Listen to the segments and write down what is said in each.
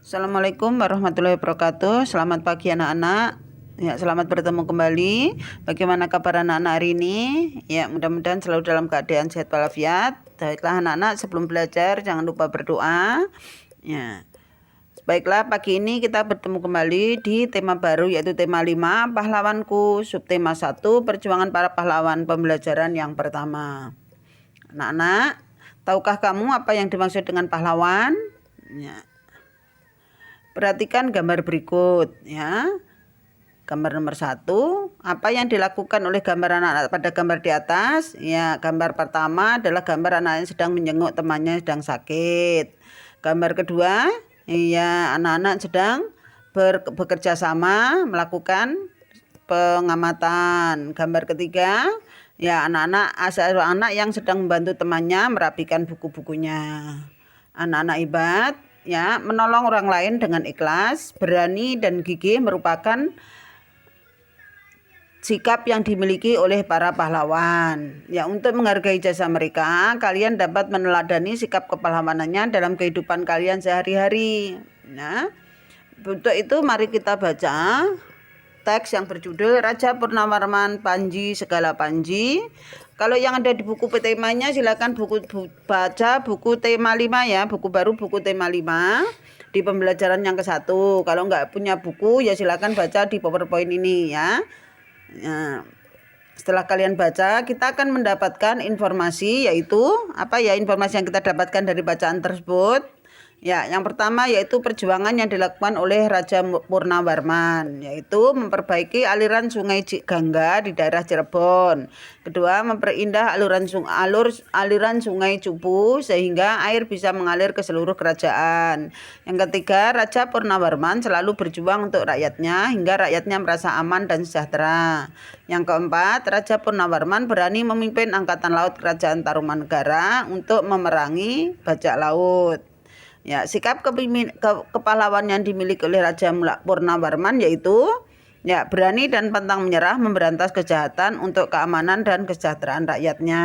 Assalamualaikum warahmatullahi wabarakatuh. Selamat pagi anak-anak. Ya, selamat bertemu kembali. Bagaimana kabar anak-anak hari ini? Ya, mudah-mudahan selalu dalam keadaan sehat walafiat. Baiklah anak-anak, sebelum belajar jangan lupa berdoa. Ya. Baiklah, pagi ini kita bertemu kembali di tema baru yaitu tema 5, pahlawanku, subtema 1, perjuangan para pahlawan, pembelajaran yang pertama. Anak-anak, tahukah kamu apa yang dimaksud dengan pahlawan? Ya. Perhatikan gambar berikut ya. Gambar nomor 1, apa yang dilakukan oleh gambar anak-anak pada gambar di atas? Ya, gambar pertama adalah gambar anak yang sedang menjenguk temannya yang sedang sakit. Gambar kedua, ya anak-anak sedang bekerja sama melakukan pengamatan. Gambar ketiga, ya anak-anak yang sedang membantu temannya merapikan buku-bukunya. Anak-anak hebat ya, menolong orang lain dengan ikhlas, berani dan gigih merupakan sikap yang dimiliki oleh para pahlawan. Ya, untuk menghargai jasa mereka, kalian dapat meneladani sikap kepahlawanannya dalam kehidupan kalian sehari-hari. Nah, untuk itu mari kita baca teks yang berjudul Raja Purnawarman Panji Segala Panji. Kalau yang ada di buku temanya silakan baca buku tema 5 ya, buku baru buku tema 5 di pembelajaran yang ke-1. Kalau nggak punya buku ya silakan baca di PowerPoint ini ya. Nah, setelah kalian baca, kita akan mendapatkan informasi, yaitu apa ya informasi yang kita dapatkan dari bacaan tersebut. Ya, yang pertama yaitu perjuangan yang dilakukan oleh Raja Purnawarman, yaitu memperbaiki aliran Sungai Gangga di daerah Cirebon. Kedua, memperindah aliran Sungai Cupu sehingga air bisa mengalir ke seluruh kerajaan. Yang ketiga, Raja Purnawarman selalu berjuang untuk rakyatnya hingga rakyatnya merasa aman dan sejahtera. Yang keempat, Raja Purnawarman berani memimpin Angkatan Laut Kerajaan Tarumanegara untuk memerangi bajak laut. Ya, sikap kepahlawan yang dimiliki oleh Raja Purnawarman yaitu ya berani dan pantang menyerah memberantas kejahatan untuk keamanan dan kesejahteraan rakyatnya.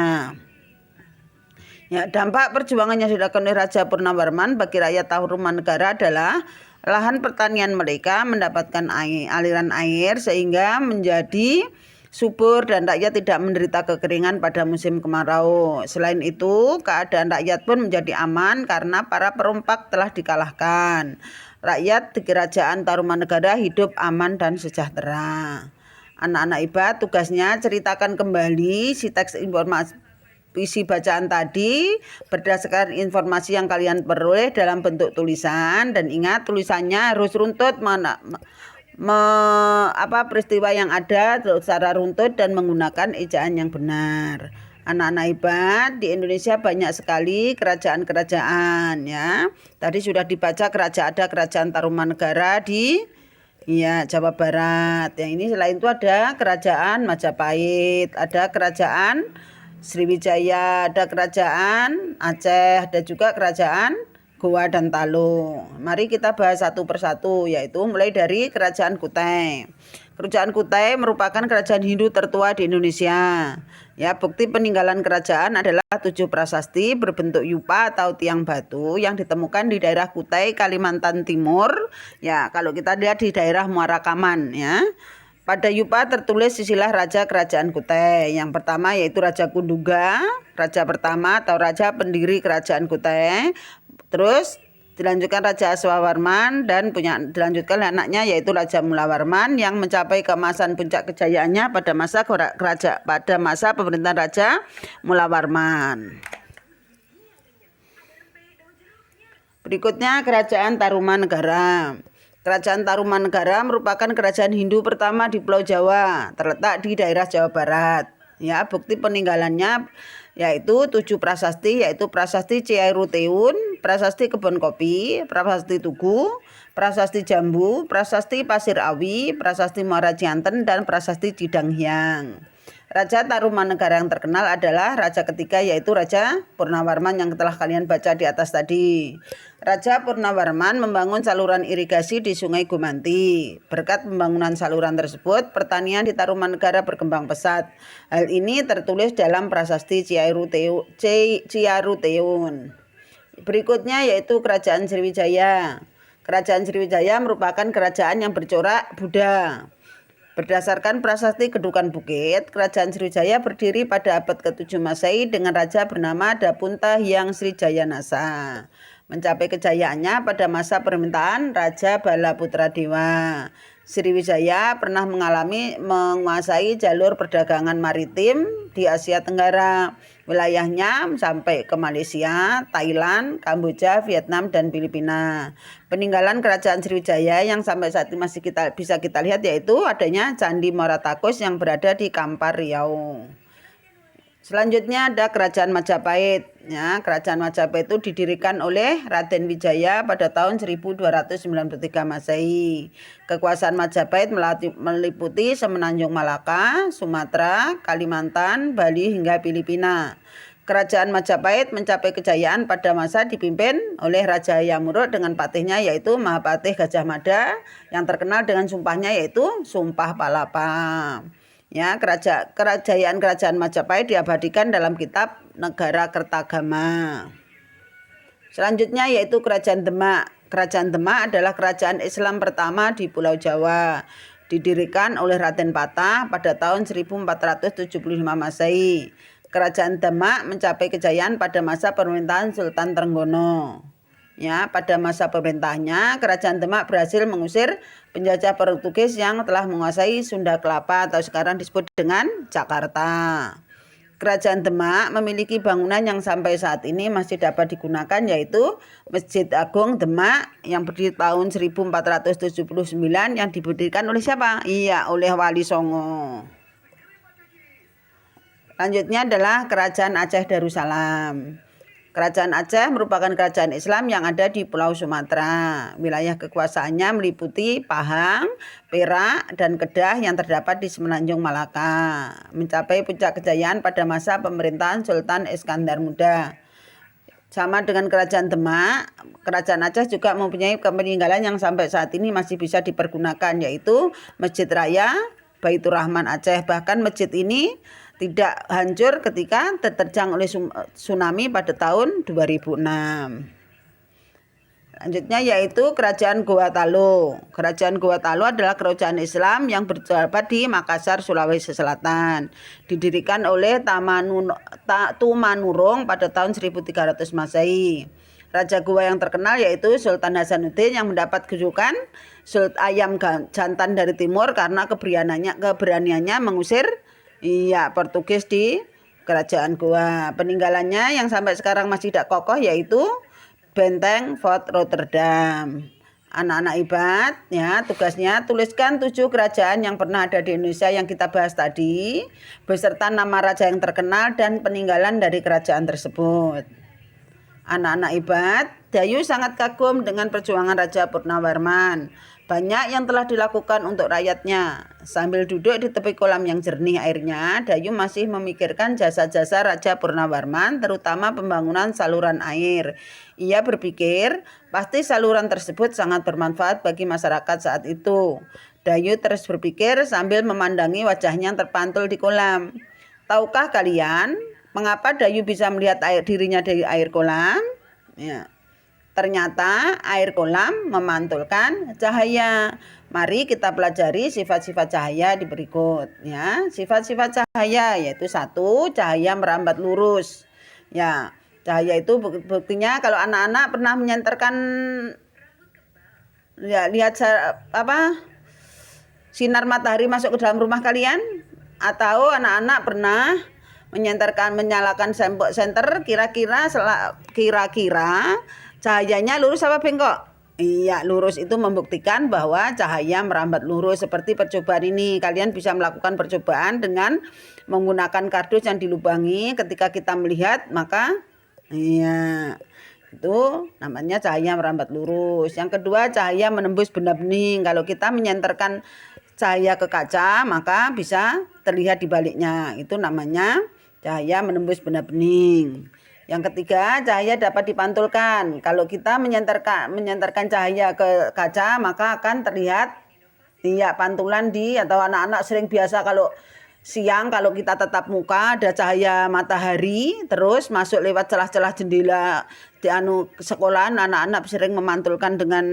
Ya, dampak perjuangan yang dilakukan oleh Raja Purnawarman bagi rakyat Tarumanegara adalah lahan pertanian mereka mendapatkan aliran air sehingga menjadi subur dan rakyat tidak menderita kekeringan pada musim kemarau. Selain itu, keadaan rakyat pun menjadi aman karena para perompak telah dikalahkan. Rakyat di Kerajaan Tarumanegara hidup aman dan sejahtera. Anak-anak hebat, tugasnya ceritakan kembali si teks informasi isi bacaan tadi berdasarkan informasi yang kalian peroleh dalam bentuk tulisan, dan ingat tulisannya harus runtut peristiwa yang ada secara runtut dan menggunakan ejaan yang benar. Anak-anak hebat, di Indonesia banyak sekali kerajaan-kerajaan ya. Tadi sudah dibaca ada kerajaan Tarumanegara di Jawa Barat. Yang ini selain itu ada kerajaan Majapahit, ada kerajaan Sriwijaya, ada kerajaan Aceh, ada juga kerajaan Goa dan Talo. Mari kita bahas satu persatu, yaitu mulai dari Kerajaan Kutai. Kerajaan Kutai merupakan kerajaan Hindu tertua di Indonesia. Ya, bukti peninggalan kerajaan adalah 7 prasasti berbentuk yupa atau tiang batu yang ditemukan di daerah Kutai, Kalimantan Timur. Ya, kalau kita lihat di daerah Muara Kaman ya. Pada yupa tertulis silsilah raja kerajaan Kutai. Yang pertama yaitu Raja Kunduga, raja pertama atau raja pendiri kerajaan Kutai. Terus dilanjutkan Raja Aswawarman dan dilanjutkan anaknya yaitu Raja Mulawarman yang mencapai keemasan puncak kejayaannya pada masa pemerintahan Raja Mulawarman. Berikutnya Kerajaan Tarumanegara. Kerajaan Tarumanegara merupakan kerajaan Hindu pertama di Pulau Jawa, terletak di daerah Jawa Barat. Ya, bukti peninggalannya yaitu 7 prasasti, yaitu Prasasti Ciairuteun, Prasasti Kebon Kopi, Prasasti Tugu, Prasasti Jambu, Prasasti Pasir Awi, Prasasti Muara Cianten, dan Prasasti Cidanghyang. Raja Tarumanegara yang terkenal adalah raja ketiga yaitu Raja Purnawarman yang telah kalian baca di atas tadi. Raja Purnawarman membangun saluran irigasi di Sungai Gumanti. Berkat pembangunan saluran tersebut, pertanian di Tarumanegara berkembang pesat. Hal ini tertulis dalam Prasasti Ciaruteun. Berikutnya yaitu Kerajaan Sriwijaya. Kerajaan Sriwijaya merupakan kerajaan yang bercorak Buddha. Berdasarkan prasasti Kedukan Bukit, Kerajaan Sriwijaya berdiri pada abad ke-7 Masehi dengan raja bernama Dapunta Hyang Srijayanasa. Mencapai kejayaannya pada masa pemerintahan Raja Bala Putra Dewa. Sriwijaya pernah menguasai jalur perdagangan maritim di Asia Tenggara. Wilayahnya sampai ke Malaysia, Thailand, Kamboja, Vietnam, dan Filipina. Peninggalan Kerajaan Sriwijaya yang sampai saat ini masih bisa kita lihat yaitu adanya Candi Muara Takus yang berada di Kampar Riau. Selanjutnya ada Kerajaan Majapahit. Ya, Kerajaan Majapahit itu didirikan oleh Raden Wijaya pada tahun 1293 Masehi. Kekuasaan Majapahit meliputi Semenanjung Malaka, Sumatera, Kalimantan, Bali hingga Filipina. Kerajaan Majapahit mencapai kejayaan pada masa dipimpin oleh Raja Hayam dengan patihnya yaitu Mahapatih Gajah Mada yang terkenal dengan sumpahnya yaitu Sumpah Palapa. Ya, kerajaan Majapahit diabadikan dalam kitab Negara Kertagama. Selanjutnya yaitu Kerajaan Demak. Kerajaan Demak adalah kerajaan Islam pertama di Pulau Jawa. Didirikan oleh Raden Patah pada tahun 1475 Masehi. Kerajaan Demak mencapai kejayaan pada masa pemerintahan Sultan Trenggono. Ya, pada masa pemerintahannya, Kerajaan Demak berhasil mengusir penjajah Portugis yang telah menguasai Sunda Kelapa atau sekarang disebut dengan Jakarta. Kerajaan Demak memiliki bangunan yang sampai saat ini masih dapat digunakan yaitu Masjid Agung Demak yang berdiri tahun 1479 yang didirikan oleh siapa? Iya, oleh Wali Songo. Selanjutnya adalah Kerajaan Aceh Darussalam. Kerajaan Aceh merupakan kerajaan Islam yang ada di Pulau Sumatera. Wilayah kekuasaannya meliputi Pahang, Perak, dan Kedah yang terdapat di Semenanjung Malaka. Mencapai puncak kejayaan pada masa pemerintahan Sultan Iskandar Muda. Sama dengan Kerajaan Demak, Kerajaan Aceh juga mempunyai peninggalan yang sampai saat ini masih bisa dipergunakan yaitu Masjid Raya Baitur Rahman Aceh. Bahkan masjid ini tidak hancur ketika diterjang oleh tsunami pada tahun 2006. Selanjutnya yaitu Kerajaan Goa Talu. Kerajaan Goa Talu adalah kerajaan Islam yang berjabat di Makassar, Sulawesi Selatan. Didirikan oleh Tumanurung pada tahun 1300 Masehi. Raja Goa yang terkenal yaitu Sultan Hasanuddin yang mendapat julukan ayam jantan dari timur karena keberaniannya mengusir Portugis di Kerajaan Goa. Peninggalannya yang sampai sekarang masih tidak kokoh yaitu Benteng Fort Rotterdam. Anak-anak Ibat, ya, tugasnya tuliskan 7 kerajaan yang pernah ada di Indonesia yang kita bahas tadi, beserta nama raja yang terkenal dan peninggalan dari kerajaan tersebut. Anak-anak Ibat, Dayu sangat kagum dengan perjuangan Raja Purnawarman. Banyak yang telah dilakukan untuk rakyatnya. Sambil duduk di tepi kolam yang jernih airnya, Dayu masih memikirkan jasa-jasa Raja Purnawarman, terutama pembangunan saluran air. Ia berpikir, pasti saluran tersebut sangat bermanfaat bagi masyarakat saat itu. Dayu terus berpikir sambil memandangi wajahnya yang terpantul di kolam. Tahukah kalian mengapa Dayu bisa melihat dirinya dari air kolam? Ya. Ternyata air kolam memantulkan cahaya. Mari kita pelajari sifat-sifat cahaya di berikut. Ya, sifat-sifat cahaya yaitu 1, cahaya merambat lurus. Ya, cahaya itu buktinya kalau anak-anak pernah menyenterkan lihat sinar matahari masuk ke dalam rumah kalian, atau anak-anak pernah menyalakan senter kira-kira cahayanya lurus apa bengkok? Iya, lurus itu membuktikan bahwa cahaya merambat lurus. Seperti percobaan ini, kalian bisa melakukan percobaan dengan menggunakan kardus yang dilubangi. Ketika kita melihat, maka itu namanya cahaya merambat lurus. Yang kedua, cahaya menembus benda bening. Kalau kita menyenterkan cahaya ke kaca, maka bisa terlihat di baliknya. Itu namanya cahaya menembus benda bening. Yang ketiga, cahaya dapat dipantulkan. Kalau kita menyenterkan cahaya ke kaca, maka akan terlihat pantulan atau anak-anak sering biasa kalau siang kalau kita tatap muka ada cahaya matahari terus masuk lewat celah-celah jendela di sekolahan, anak-anak sering memantulkan dengan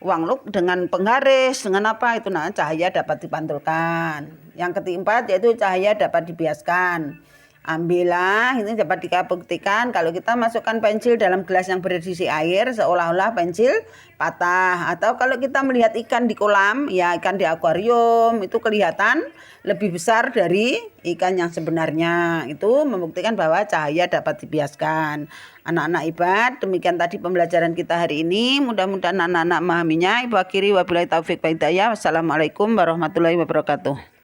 uang luk dengan penggaris dengan apa itu, nah cahaya dapat dipantulkan. Yang keempat yaitu cahaya dapat dibiaskan. Ambillah, ini dapat dibuktikan kalau kita masukkan pensil dalam gelas yang berisi air seolah-olah pensil patah. Atau kalau kita melihat ikan di kolam, ya ikan di akuarium itu kelihatan lebih besar dari ikan yang sebenarnya. Itu membuktikan bahwa cahaya dapat dibiaskan. Anak-anak ibad, demikian tadi pembelajaran kita hari ini. Mudah-mudahan anak-anak memahaminya. Ibu akhiri wabillahi taufik wa hidayah. Wassalamualaikum warahmatullahi wabarakatuh.